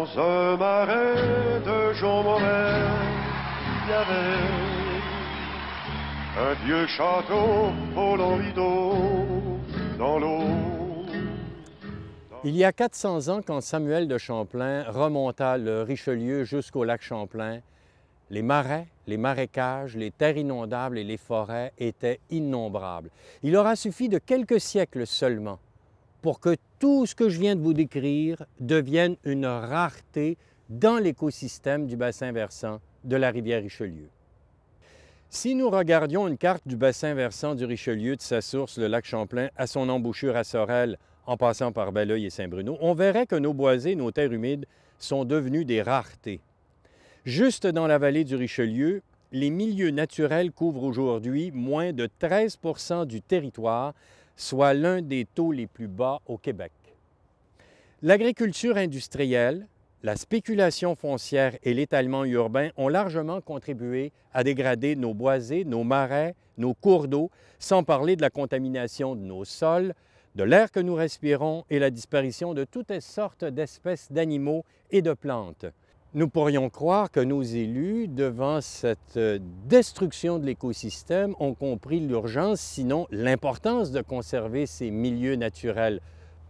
Dans un marais de Jean Monnet, il y avait un vieux château volant rideau dans l'eau. Il y a 400 ans, quand Samuel de Champlain remonta le Richelieu jusqu'au lac Champlain, les marais, les marécages, les terres inondables et les forêts étaient innombrables. Il aura suffi de quelques siècles seulement pour que tout ce que je viens de vous décrire devienne une rareté dans l'écosystème du bassin versant de la rivière Richelieu. Si nous regardions une carte du bassin versant du Richelieu, de sa source, le lac Champlain, à son embouchure à Sorel, en passant par Belleuil et Saint-Bruno, on verrait que nos boisés, nos terres humides, sont devenus des raretés. Juste dans la vallée du Richelieu, les milieux naturels couvrent aujourd'hui moins de 13 % du territoire, soit l'un des taux les plus bas au Québec. L'agriculture industrielle, la spéculation foncière et l'étalement urbain ont largement contribué à dégrader nos boisés, nos marais, nos cours d'eau, sans parler de la contamination de nos sols, de l'air que nous respirons et la disparition de toutes sortes d'espèces d'animaux et de plantes. Nous pourrions croire que nos élus, devant cette destruction de l'écosystème, ont compris l'urgence, sinon l'importance de conserver ces milieux naturels,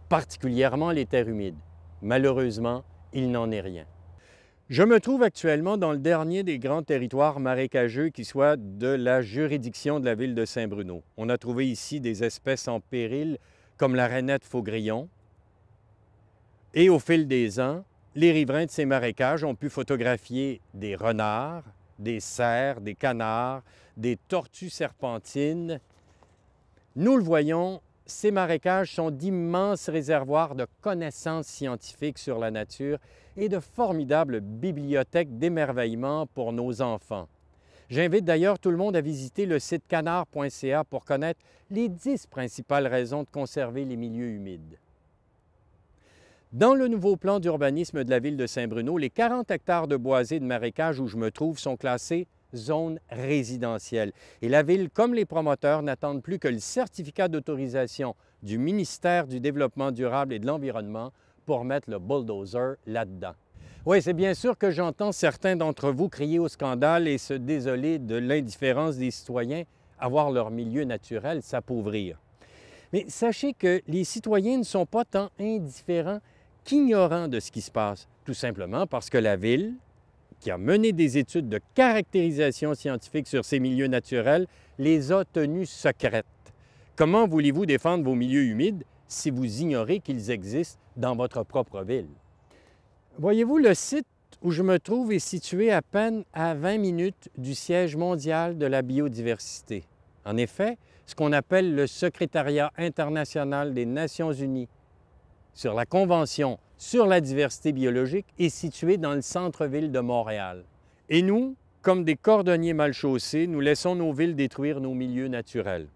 particulièrement les terres humides. Malheureusement, il n'en est rien. Je me trouve actuellement dans le dernier des grands territoires marécageux qui soit de la juridiction de la ville de Saint-Bruno. On a trouvé ici des espèces en péril comme la rainette faugrillon. Et au fil des ans, les riverains de ces marécages ont pu photographier des renards, des cerfs, des canards, des tortues serpentines. Nous le voyons, ces marécages sont d'immenses réservoirs de connaissances scientifiques sur la nature et de formidables bibliothèques d'émerveillement pour nos enfants. J'invite d'ailleurs tout le monde à visiter le site canard.ca pour connaître les 10 principales raisons de conserver les milieux humides. Dans le nouveau plan d'urbanisme de la ville de Saint-Bruno, les 40 hectares de boisés de marécage où je me trouve sont classés zone résidentielle. Et la ville, comme les promoteurs, n'attendent plus que le certificat d'autorisation du ministère du Développement durable et de l'Environnement pour mettre le bulldozer là-dedans. Oui, c'est bien sûr que j'entends certains d'entre vous crier au scandale et se désoler de l'indifférence des citoyens à voir leur milieu naturel s'appauvrir. Mais sachez que les citoyens ne sont pas tant indifférents qu'ignorants de ce qui se passe, tout simplement parce que la ville, qui a mené des études de caractérisation scientifique sur ces milieux naturels, les a tenues secrètes. Comment voulez-vous défendre vos milieux humides si vous ignorez qu'ils existent dans votre propre ville? Voyez-vous, le site où je me trouve est situé à peine à 20 minutes du siège mondial de la biodiversité. En effet, ce qu'on appelle le Secrétariat international des Nations unies sur la Convention sur la diversité biologique est situé dans le centre-ville de Montréal. Et nous, comme des cordonniers mal chaussés, nous laissons nos villes détruire nos milieux naturels.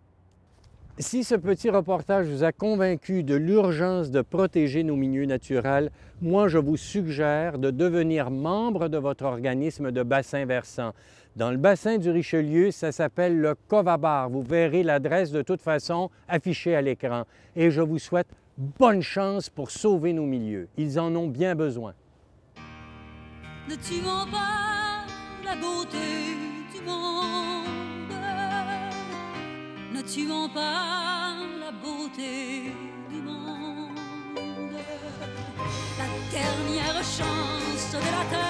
Si ce petit reportage vous a convaincu de l'urgence de protéger nos milieux naturels, moi je vous suggère de devenir membre de votre organisme de bassin versant. Dans le bassin du Richelieu, ça s'appelle le Covabar. Vous verrez l'adresse de toute façon affichée à l'écran. Et je vous souhaite bonne chance pour sauver nos milieux. Ils en ont bien besoin. Ne tuons pas la beauté du monde. Ne tuons pas la beauté du monde. La dernière chance de la terre